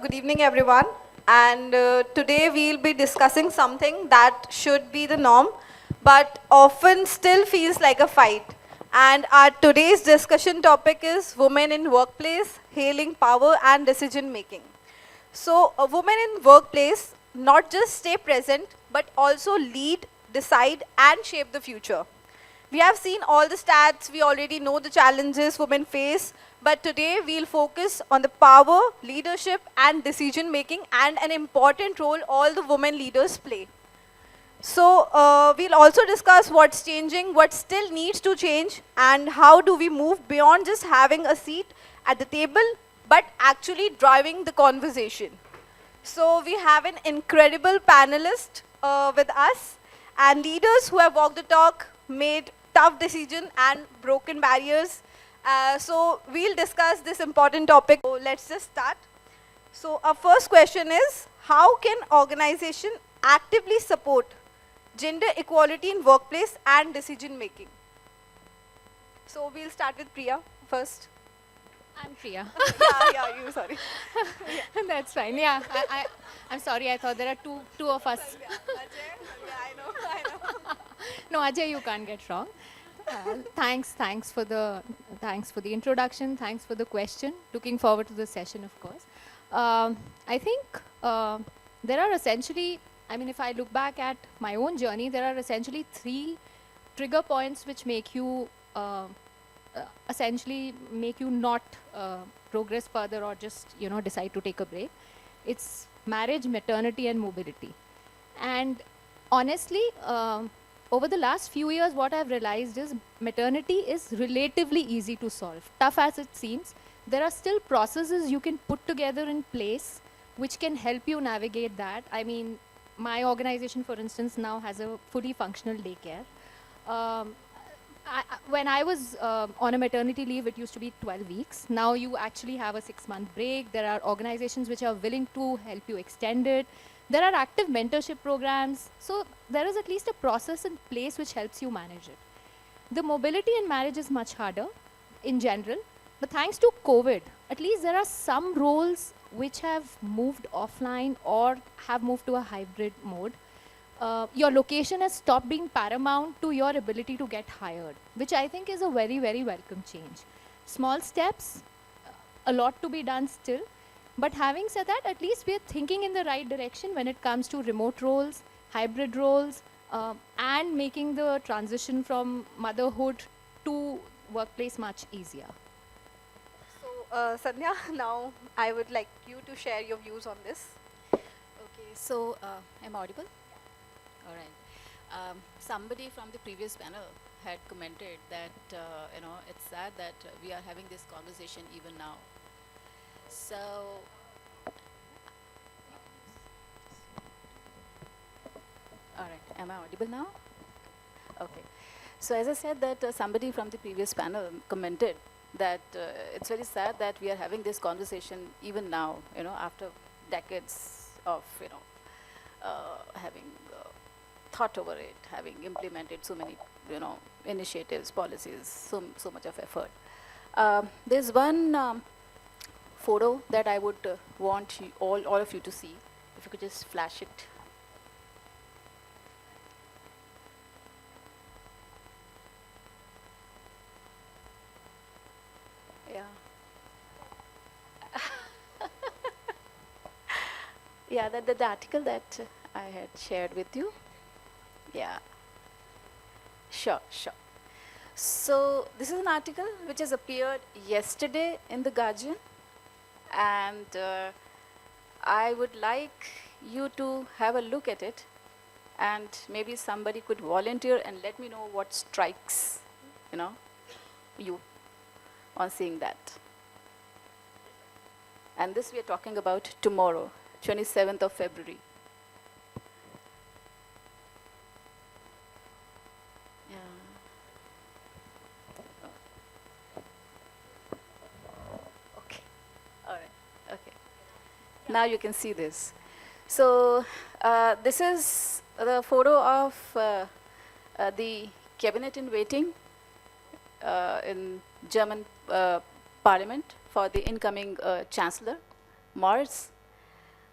Good evening, everyone. And today we'll be discussing something that should be the norm, but often still feels like a fight. And our today's discussion topic is women in workplace, hailing power and decision making. So, a woman in workplace not just stay present, but also lead, decide, and shape the future. We have seen all the stats, we already know the challenges women face, but today we'll focus on the power, leadership, and decision making, and an important role all the women leaders play. So we'll also discuss what's changing, what still needs to change, and how do we move beyond just having a seat at the table, but actually driving the conversation. So we have an incredible panelist with us and leaders who have walked the talk, made tough decisions and broken barriers. So we'll discuss this important topic. So let's just start. So our first question is, how can organization actively support gender equality in workplace and decision making? So we'll start with Priya first. I'm Priya. yeah, you, sorry. That's fine. Yeah, I'm sorry. I thought there are two of us. I know. No, Ajay, you can't get wrong. Thanks for the introduction. Thanks for the question. Looking forward to the session, of course. I think there are essentially, I mean, if I look back at my own journey, there are essentially three trigger points which make you essentially make you not progress further or just decide to take a break. It's marriage, maternity, and mobility. And honestly, over the last few years, what I've realized is maternity is relatively easy to solve. Tough as it seems, there are still processes you can put together in place which can help you navigate that. I mean, my organization, for instance, now has a fully functional daycare. When I was on a maternity leave, it used to be 12 weeks. Now you actually have a 6-month break. There are organizations which are willing to help you extend it. There are active mentorship programs. So there is at least a process in place which helps you manage it. The mobility in marriage is much harder in general. But thanks to COVID, at least there are some roles which have moved offline or have moved to a hybrid mode. Your location has stopped being paramount to your ability to get hired, which I think is a very, very welcome change. Small steps, a lot to be done still. But having said that, at least we're thinking in the right direction when it comes to remote roles, hybrid roles, and making the transition from motherhood to workplace much easier. So Sandhya, now I would like you to share your views on this. Okay, so I'm audible? All right. Somebody from the previous panel had commented that, it's sad that we are having this conversation even now. So, all right, am I audible now? Okay. So as I said that somebody from the previous panel commented that it's very sad that we are having this conversation even now, after decades of, having thought over it, having implemented so many, initiatives, policies, so much of effort. There's one photo that I would want all of you to see. If you could just flash it. Yeah. Yeah, the article that I had shared with you. Yeah. Sure. So this is an article which has appeared yesterday in the Guardian, and I would like you to have a look at it, and maybe somebody could volunteer and let me know what strikes, you on seeing that. And this we are talking about tomorrow, 27th of February. Now you can see this. So this is the photo of the cabinet in waiting in German parliament for the incoming chancellor, Mars.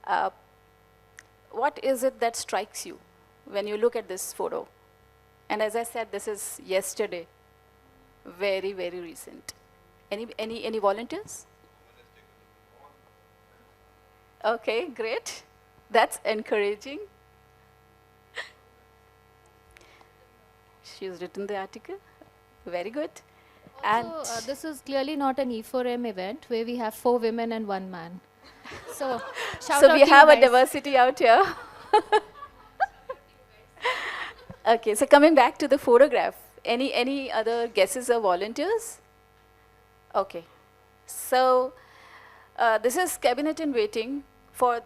Uh, what is it that strikes you when you look at this photo? And as I said, this is yesterday, very, very recent. Any volunteers? Okay, great. That's encouraging. She's written the article. Very good. Also, this is clearly not an E4M event where we have 4 women and 1 man. So, shout So out we to you have a guys. diversity out here. Okay, so coming back to the photograph, any other guesses or volunteers? Okay, so this is cabinet in waiting for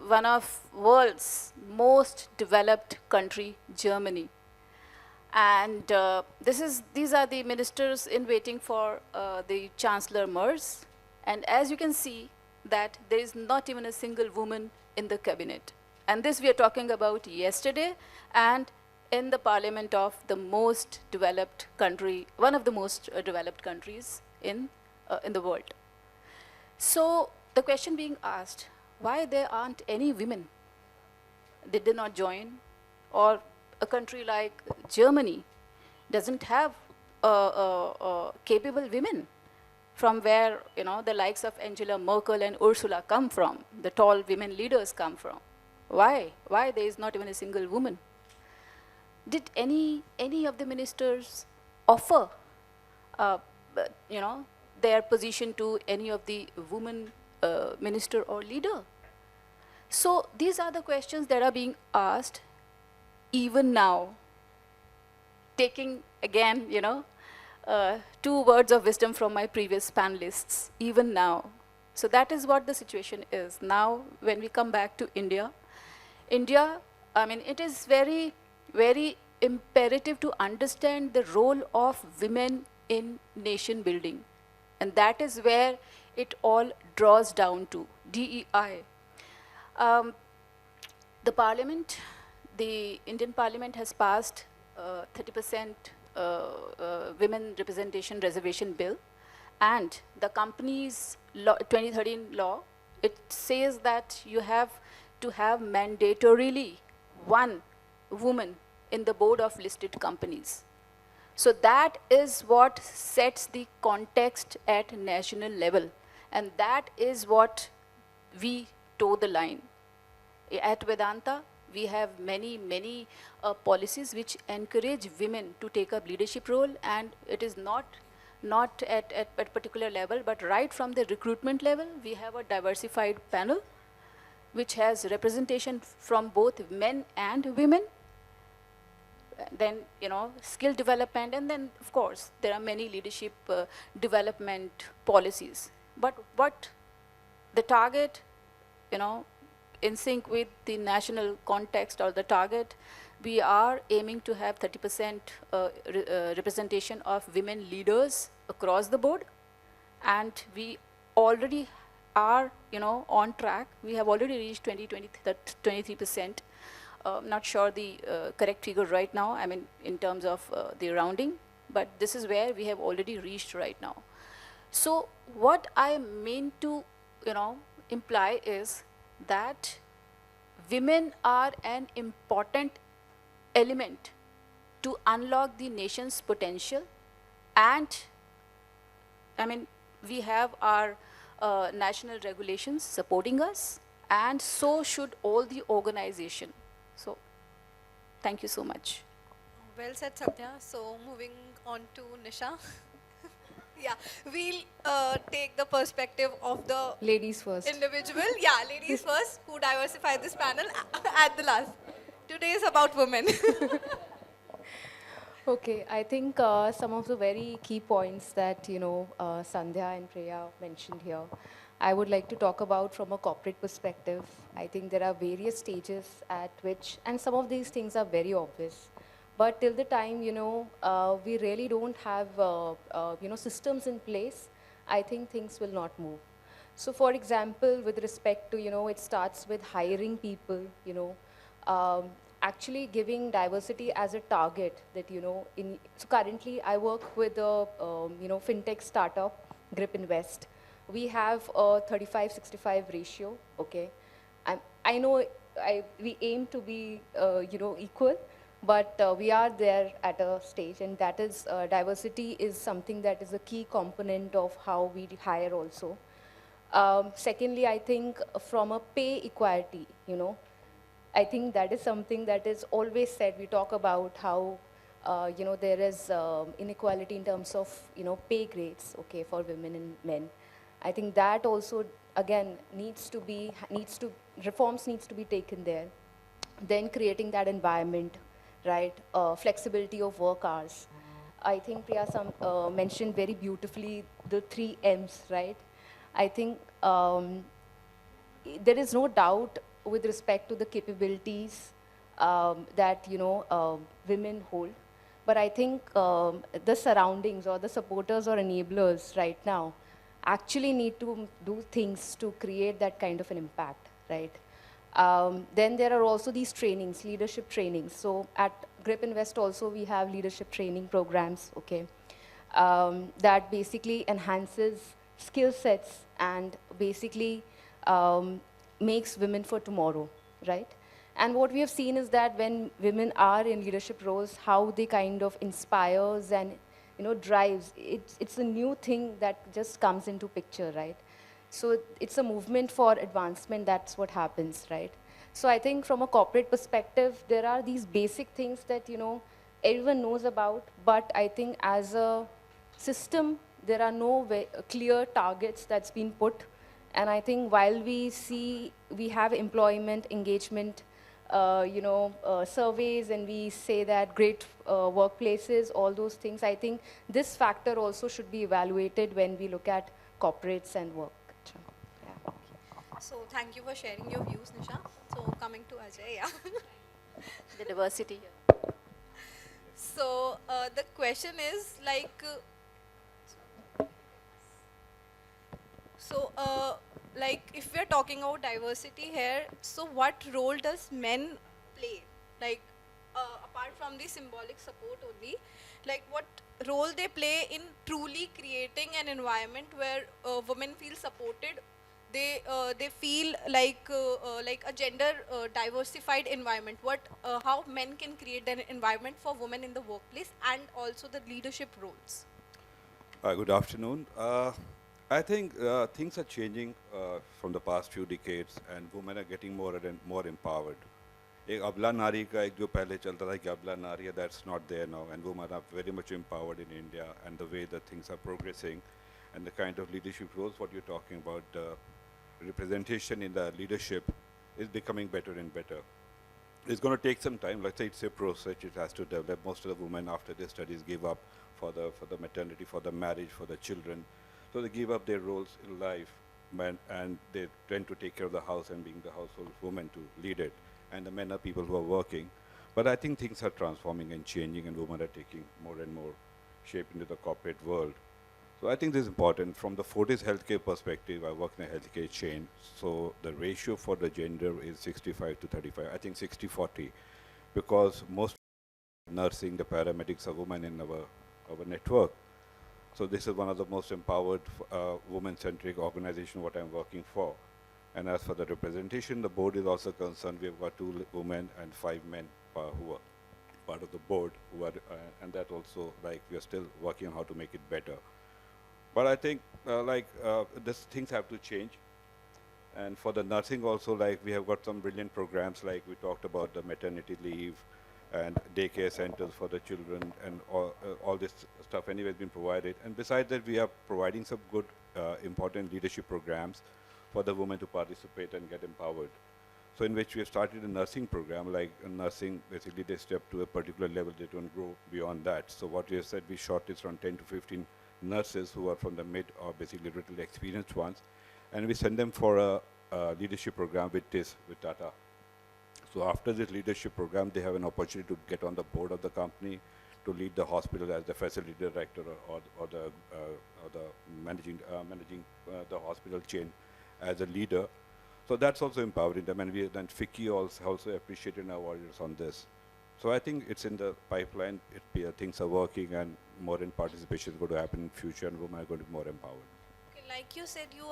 one of world's most developed country, Germany. And these are the ministers in waiting for the Chancellor Merz. And as you can see, that there is not even a single woman in the cabinet. And this we are talking about yesterday, and in the parliament of the most developed country, one of the most developed countries in the world. So the question being asked, why there aren't any women? Did they not join? Or a country like Germany doesn't have capable women, from where the likes of Angela Merkel and Ursula come from, the tall women leaders come from. Why? Why there is not even a single woman? Did any of the ministers offer their position to any of the women minister or leader? So these are the questions that are being asked even now, taking again, 2 words of wisdom from my previous panelists, even now. So that is what the situation is. Now, when we come back to India, it is very, very imperative to understand the role of women in nation building. And that is where it all draws down to, DEI. The parliament, the Indian parliament has passed 30% women representation reservation bill, and the company's law, 2013 law, it says that you have to have mandatorily 1 woman in the board of listed companies. So that is what sets the context at national level, and that is what we toe the line. At Vedanta, we have many policies which encourage women to take up leadership role, and it is not at a particular level, but right from the recruitment level, we have a diversified panel which has representation from both men and women. Then, skill development, and then, of course, there are many leadership development policies. But what the target, in sync with the national context or the target, we are aiming to have 30% representation of women leaders across the board. And we already are, on track. We have already reached 23%. Not sure the correct figure right now, in terms of the rounding, but this is where we have already reached right now. So what I mean to, imply is that women are an important element to unlock the nation's potential, and we have our national regulations supporting us, and so should all the organization. So, thank you so much. Well said, Sandhya. So moving on to Nisha. Yeah, we'll take the perspective of the Ladies first. individual. Yeah, ladies first, who diversify this panel at the last. Today is about women. Okay, I think some of the very key points that Sandhya and Priya mentioned here, I would like to talk about from a corporate perspective. I think there are various stages at which, and some of these things are very obvious, but till the time we really don't have systems in place, I think things will not move. So, for example, with respect to it starts with hiring people, actually giving diversity as a target that, so currently I work with a, fintech startup, Grip Invest. We have a 35-65 ratio, okay? I know we aim to be, equal, but we are there at a stage, and that is diversity is something that is a key component of how we hire also. Secondly, I think from a pay equality, I think that is something that is always said. We talk about how, there is inequality in terms of, pay grades, okay, for women and men. I think that also, again, reforms needs to be taken there. Then creating that environment, right? Flexibility of work hours. I think Priya mentioned very beautifully the 3 M's, right? I think there is no doubt with respect to the capabilities that women hold, but I think the surroundings or the supporters or enablers right now actually need to do things to create that kind of an impact, right? Then there are also these trainings, leadership trainings. So at Grip Invest also we have leadership training programs, okay, that basically enhances skill sets and basically makes women for tomorrow, right? And what we have seen is that when women are in leadership roles, how they kind of inspires and drives. It's a new thing that just comes into picture, right? So it's a movement for advancement. That's what happens, right? So I think from a corporate perspective, there are these basic things that everyone knows about, but I think as a system, there are no clear targets that's been put. And I think while we have employment, engagement, surveys, and we say that great workplaces, all those things, I think this factor also should be evaluated when we look at corporates and work. Yeah. So thank you for sharing your views, Nisha. So coming to Ajay, yeah. The diversity here. So the question is like, like if we are talking about diversity here, so what role does men play? Like apart from the symbolic support only, like what role they play in truly creating an environment where women feel supported. They feel like a gender diversified environment. How men can create an environment for women in the workplace and also the leadership roles. Good afternoon. I think things are changing from the past few decades, and women are getting more and more empowered. एक अबला नारी का एक जो पहले चलता था कि अबला नारी है, that's not there now, and women are very much empowered in India, and the way that things are progressing, and the kind of leadership roles what you're talking about, representation in the leadership is becoming better and better. It's going to take some time. Let's say it's a process. It has to develop. Most of the women after their studies give up for the maternity, for the marriage, for the children. So they give up their roles in life, and they tend to take care of the house and being the household woman to lead it. And the men are people who are working. But I think things are transforming and changing, and women are taking more and more shape into the corporate world. So I think this is important. From the Fortis healthcare perspective, I work in a healthcare chain. So the ratio for the gender is 65 to 35. I think 60-40, because most nursing, the paramedics are women in our network. So this is one of the most empowered women-centric organization what I'm working for. And as for the representation, the board is also concerned. We've got 2 women and 5 men who are part of the board, and that also, like, we are still working on how to make it better. But I think, these things have to change. And for the nursing also, like, we have got some brilliant programs, like we talked about the maternity leave and daycare centers for the children, and all this stuff anyway has been provided. And besides that, we are providing some good, important leadership programs for the women to participate and get empowered. So in which we have started a nursing program, like nursing, basically they step to a particular level, they don't grow beyond that. So what we have said, we shortlist around 10 to 15 nurses who are from the mid or basically little experienced ones, and we send them for a leadership program with Tata. So after this leadership program, they have an opportunity to get on the board of the company, to lead the hospital as the facility director or the managing the hospital chain as a leader. So that's also empowering them, and FICCI also appreciated our warriors on this. So I think it's in the pipeline. Things are working, and more in participation is going to happen in future, and women are going to be more empowered. Okay, Like you said, you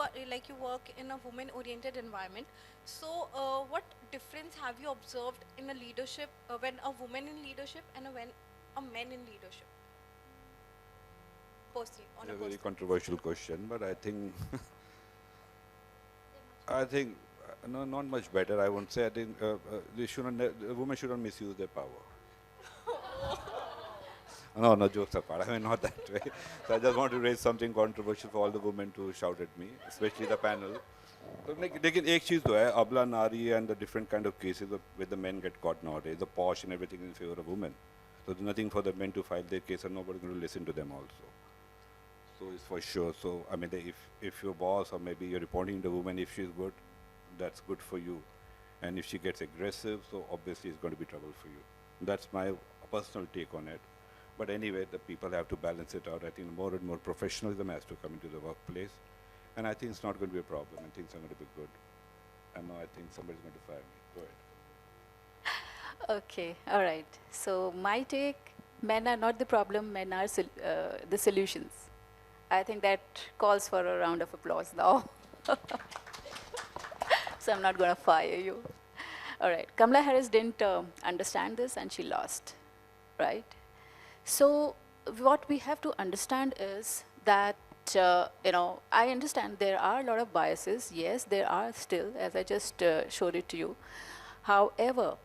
work in a women-oriented environment. So, what difference have you observed in a leadership when a woman in leadership and when a man in leadership? Personally, on It's a a very personal. controversial question, but I think I think no, not much better. I won't say. I think they shouldn't. The women shouldn't misuse their power. No, no, jokes apart. I mean, not that way. So I just want to raise something controversial for all the women to shout at me, especially the panel. So, लेकिन एक चीज़ तो है अबला नारी and the different kind of cases where the men get caught nowadays, the posh and everything in favor of women. So there's nothing for the men to file their case and nobody's going to listen to them also. So it's for sure. So I mean, if your boss or maybe you're reporting the woman, if she's good, that's good for you. And if she gets aggressive, so obviously it's going to be trouble for you. That's my personal take on it. But anyway, the people have to balance it out. I think more and more professionalism has to come into the workplace. And I think it's not going to be a problem and things are going to be good. And now I think somebody's going to fire me. Go ahead. Okay, all right. So my take, men are not the problem, men are the solutions. I think that calls for a round of applause now. So I'm not going to fire you. All right, Kamala Harris didn't understand this and she lost, right? So what we have to understand is that, I understand there are a lot of biases. Yes, there are still, as I just showed it to you. However,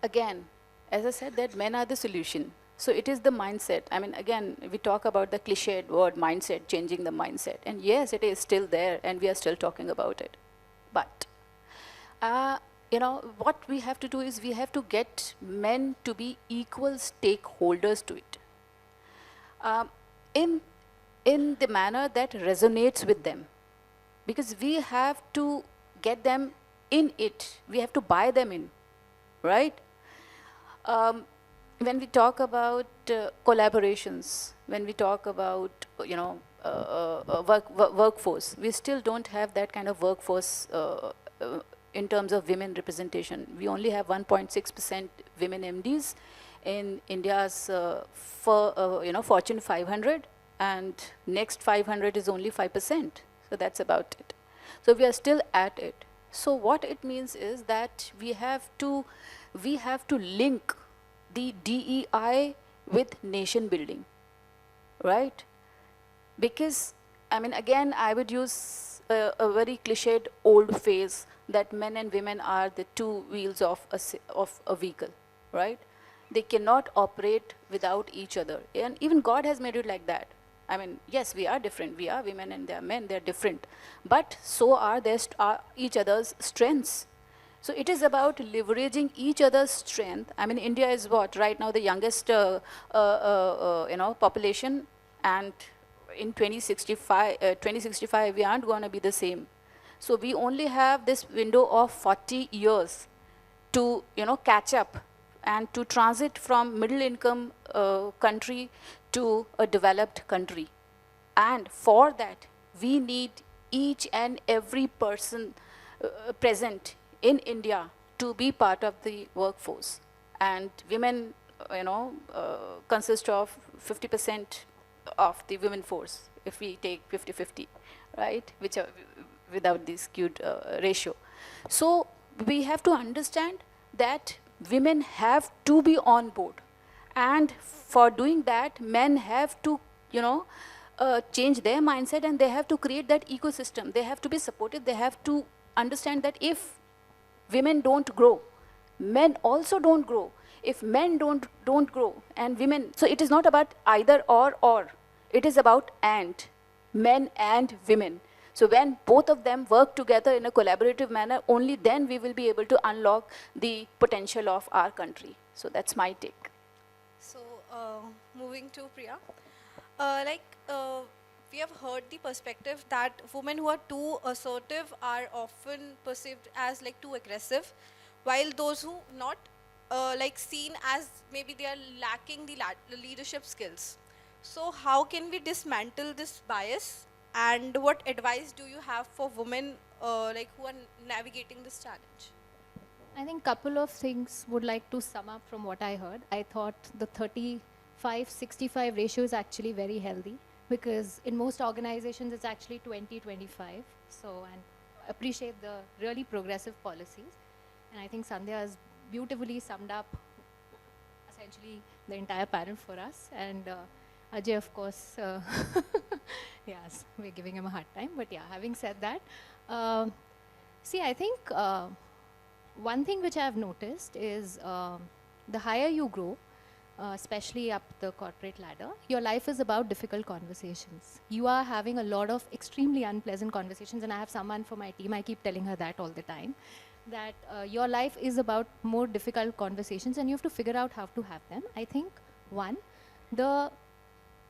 again, as I said, that men are the solution. So it is the mindset. I mean, again, we talk about the cliched word mindset, changing the mindset. And yes, it is still there and we are still talking about it. But, what we have to do is we have to get men to be equal stakeholders to it. In the manner that resonates with them. Because we have to get them in it. We have to buy them in, right? When we talk about collaborations, when we talk about, workforce, we still don't have that kind of workforce in terms of women representation. We only have 1.6% women MDs in India's Fortune 500, and next 500 is only 5%. So that's about it. So we are still at it. So what it means is that we have to link the DEI with nation building, right? Because, I mean, again, I would use a very cliched old phrase that men and women are the two wheels of a vehicle, right? They cannot operate without each other. And even God has made it like that. I mean, yes, we are different. We are women and they are men. They are different. But so are each other's strengths. So it is about leveraging each other's strength. I mean, India is what? Right now the youngest population, and in 2065 we aren't going to be the same. So we only have this window of 40 years to catch up and to transit from middle income country to a developed country. And for that, we need each and every person present in India to be part of the workforce. And women, consist of 50% of the women force, if we take 50-50, right? Which are without this skewed ratio. So we have to understand that women have to be on board. And for doing that, men have to, change their mindset and they have to create that ecosystem. They have to be supported. They have to understand that if women don't grow, men also don't grow. If men don't grow and women, so it is not about either or. It is about and, men and women. So when both of them work together in a collaborative manner, only then we will be able to unlock the potential of our country. So that's my take. So, moving to Priya, we have heard the perspective that women who are too assertive are often perceived as too aggressive, while those who not seen as maybe they are lacking the leadership skills. So how can we dismantle this bias? And what advice do you have for women who are navigating this challenge? I think couple of things would like to sum up from what I heard. I thought the 35-65 ratio is actually very healthy. because in most organizations it's actually 2025. So, and appreciate the really progressive policies. And I think Sandhya has beautifully summed up essentially the entire panel for us. And Ajay, of course, yes, we're giving him a hard time. But yeah, having said that, see, I think one thing which I've noticed is the higher you grow, especially up the corporate ladder, your life is about difficult conversations. You are having a lot of extremely unpleasant conversations, and I have someone for my team, I keep telling her that all the time, that your life is about more difficult conversations and you have to figure out how to have them. I think, one, the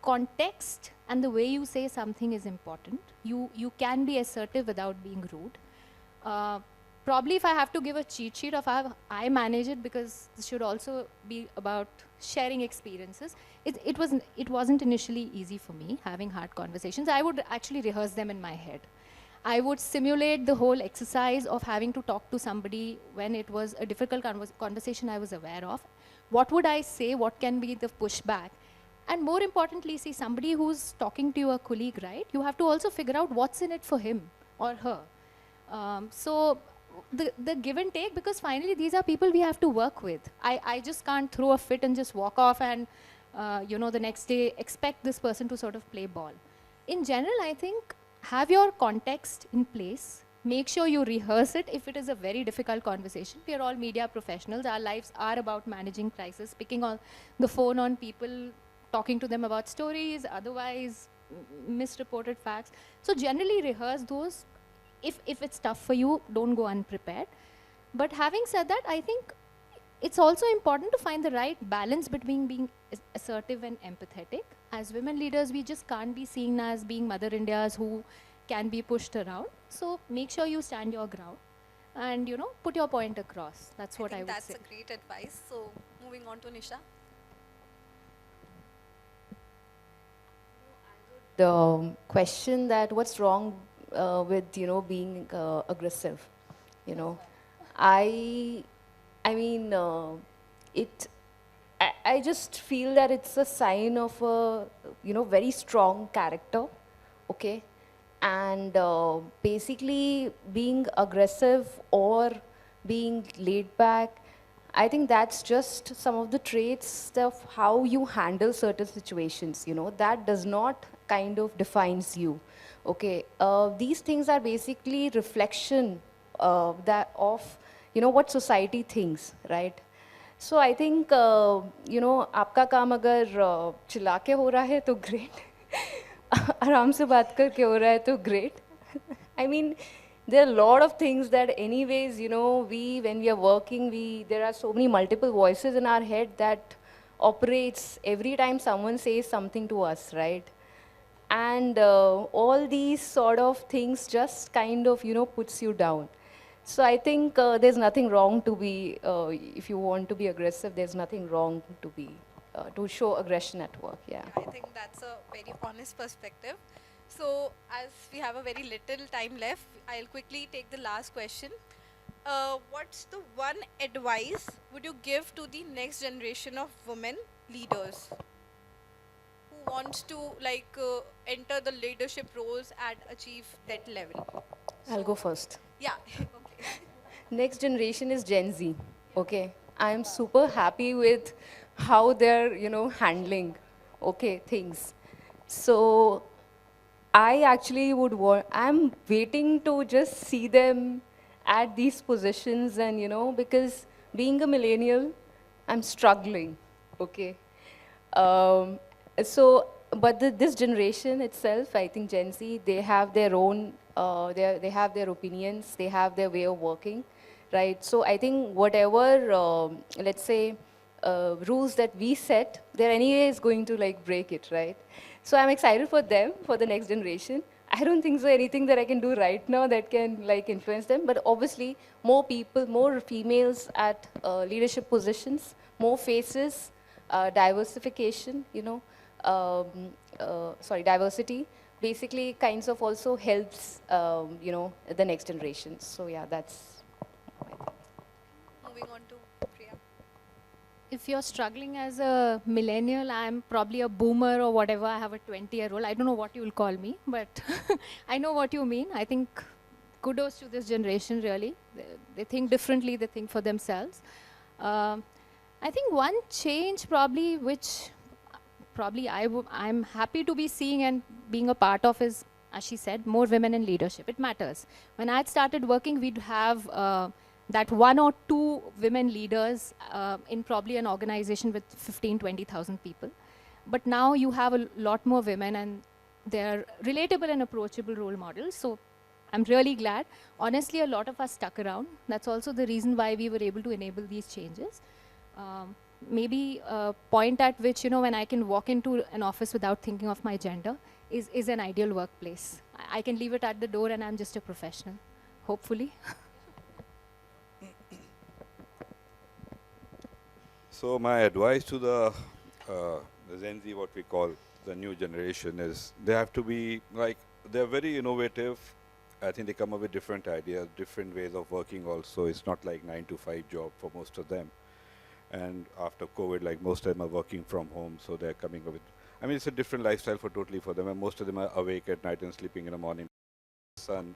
context and the way you say something is important. You can be assertive without being rude. Probably if I have to give a cheat sheet of how I manage it, because this should also be about sharing experiences. It wasn't initially easy for me having hard conversations. I would actually rehearse them in my head. I would simulate the whole exercise of having to talk to somebody when it was a difficult conversation I was aware of. What would I say? What can be the pushback? And more importantly, see, somebody who's talking to you, a colleague, right? You have to also figure out what's in it for him or her. So the give and take, because finally these are people we have to work with. I just can't throw a fit and just walk off and, the next day expect this person to sort of play ball. In general, I think have your context in place. Make sure you rehearse it if it is a very difficult conversation. We are all media professionals. Our lives are about managing crisis, picking on the phone on people, talking to them about stories, otherwise misreported facts. So generally rehearse those. If it's tough for you, don't go unprepared. But having said that, I think it's also important to find the right balance between being assertive and empathetic. As women leaders, we just can't be seen as being Mother Indias who can be pushed around. So make sure you stand your ground and, put your point across. That's what I would say. That's a great advice. So moving on to Nisha. The question that what's wrong with being aggressive, I mean I just feel that it's a sign of a very strong character, okay, and basically being aggressive or being laid back, I think that's just some of the traits of how you handle certain situations, that does not kind of defines you. Okay, these things are basically reflection that of what society thinks, right? So I think आपका काम अगर चिल्ला के हो रहा है तो great, आराम से बात करके हो रहा है तो great. I mean, there are a lot of things that anyways, when we are working, there are so many multiple voices in our head that operates every time someone says something to us, right? And all these sort of things just kind of, puts you down. So I think there's nothing wrong to be, if you want to be aggressive, there's nothing wrong to be, to show aggression at work, yeah. I think that's a very honest perspective. So as we have a very little time left, I'll quickly take the last question. What's the one advice would you give to the next generation of women leaders who wants to enter the leadership roles and achieve that level? I'll go first. Yeah, okay. Next generation is Gen Z, okay? I am super happy with how they're, handling, okay, things. So I actually would want, I'm waiting to just see them at these positions and, because being a millennial, I'm struggling, okay? But this generation itself, I think Gen Z, they have their own, they have their opinions, they have their way of working, right? So I think whatever, let's say, rules that we set, they're anyways going to break it, right? So I'm excited for them, for the next generation. I don't think so anything that I can do right now that can influence them, but obviously more people, more females at leadership positions, more faces, diversification, diversity basically kinds of also helps, the next generation. So yeah, that's my thought. Moving on to Priya. If you're struggling as a millennial, I'm probably a boomer or whatever. I have a 20-year-old. I don't know what you'll call me, but I know what you mean. I think kudos to this generation, really. They think differently, they think for themselves. Um, I think one change probably, which probably I'm happy to be seeing and being a part of is, as she said, more women in leadership. It matters. When I started working, we'd have that one or two women leaders in probably an organization with 15, 20,000 people. But now you have a lot more women and they're relatable and approachable role models. So I'm really glad. Honestly, a lot of us stuck around. That's also the reason why we were able to enable these changes. Maybe a point at which, when I can walk into an office without thinking of my gender is an ideal workplace. I can leave it at the door and I'm just a professional, hopefully. So my advice to the Gen Z, what we call the new generation, is they have to be like, they're very innovative. I think they come up with different ideas, different ways of working also. It's not like 9-to-5 job for most of them. And after COVID, like most of them are working from home, so they're coming up with, I mean, it's a different lifestyle totally for them, and most of them are awake at night and sleeping in the morning. Son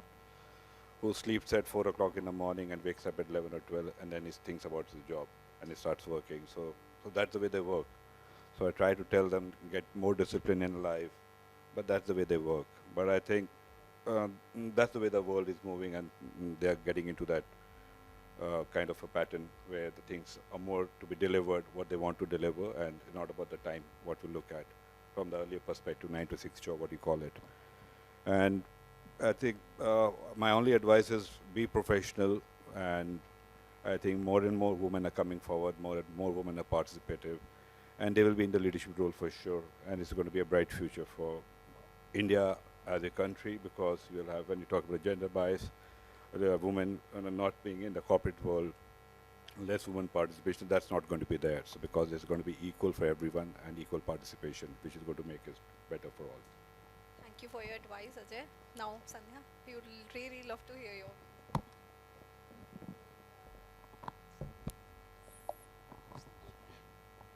who sleeps at 4 o'clock in the morning and wakes up at 11 or 12, and then he thinks about his job and he starts working. So that's the way they work. So I try to tell them, get more discipline in life, but that's the way they work. But I think that's the way the world is moving, and they're getting into that kind of a pattern where the things are more to be delivered, what they want to deliver, and not about the time, what we look at from the earlier perspective, 9-to-6 job, what you call it. And I think my only advice is be professional, and I think more and more women are coming forward, more and more women are participative, and they will be in the leadership role for sure, and it's going to be a bright future for India as a country, because you'll have, when you talk about gender bias, there are women not being in the corporate world, less women participation, that's not going to be there. So because it's going to be equal for everyone and equal participation, which is going to make it better for all. Thank you for your advice, Ajay. Now, Sandhya, we would really love to hear you.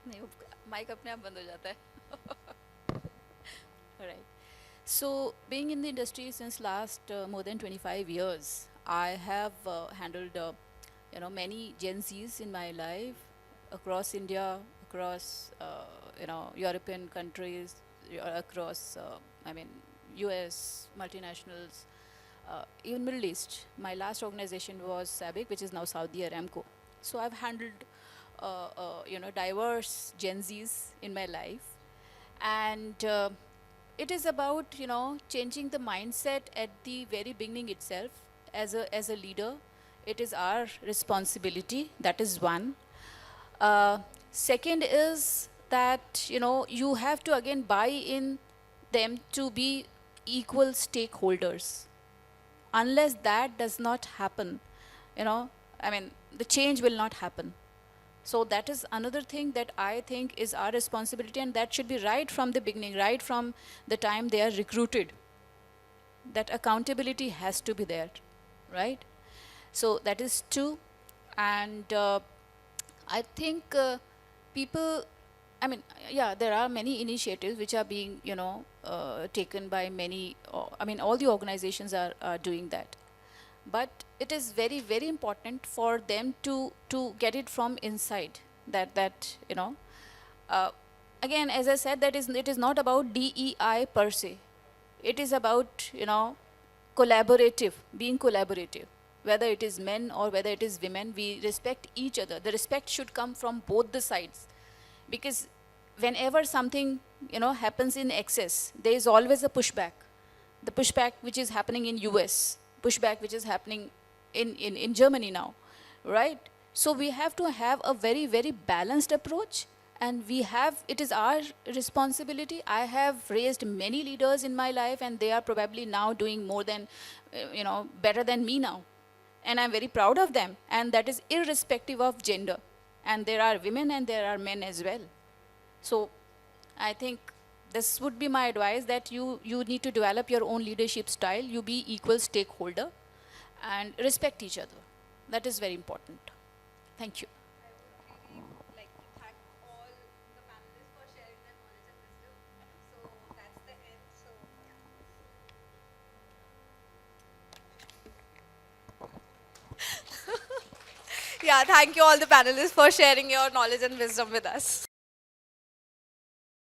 नहीं, mic अपने आप बंद हो जाता है. Alright. So, being in the industry since last more than 25 years, I have handled many Gen Zs in my life across India, across European countries, across US multinationals, even Middle East. My last organization was SABIC, which is now Saudi Aramco. So I've handled diverse Gen Zs in my life, and it is about changing the mindset at the very beginning itself. As a leader, it is our responsibility. That is one. Second is that you have to again buy in them to be equal stakeholders. Unless that does not happen, the change will not happen. So that is another thing that I think is our responsibility, and that should be right from the beginning, right from the time they are recruited. That accountability has to be there, right? So that is two. And I think people, there are many initiatives which are being, taken by many, all the organizations are doing that. But it is very, very important for them to get it from inside. Again, as I said, it is not about DEI per se. It is about being collaborative. Whether it is men or whether it is women, we respect each other. The respect should come from both the sides, because whenever something happens in excess, there is always a pushback. The pushback which is happening in US, pushback which is happening in Germany now, right? So we have to have a very, very balanced approach, and it is our responsibility. I have raised many leaders in my life, and they are probably now doing more than, better than me now. And I'm very proud of them, and that is irrespective of gender. And there are women and there are men as well. So I think this would be my advice, that you need to develop your own leadership style. You be equal stakeholder and respect each other. That is very important. Thank you. I would really like to thank Yeah, thank you all the panelists for sharing your knowledge and wisdom with us.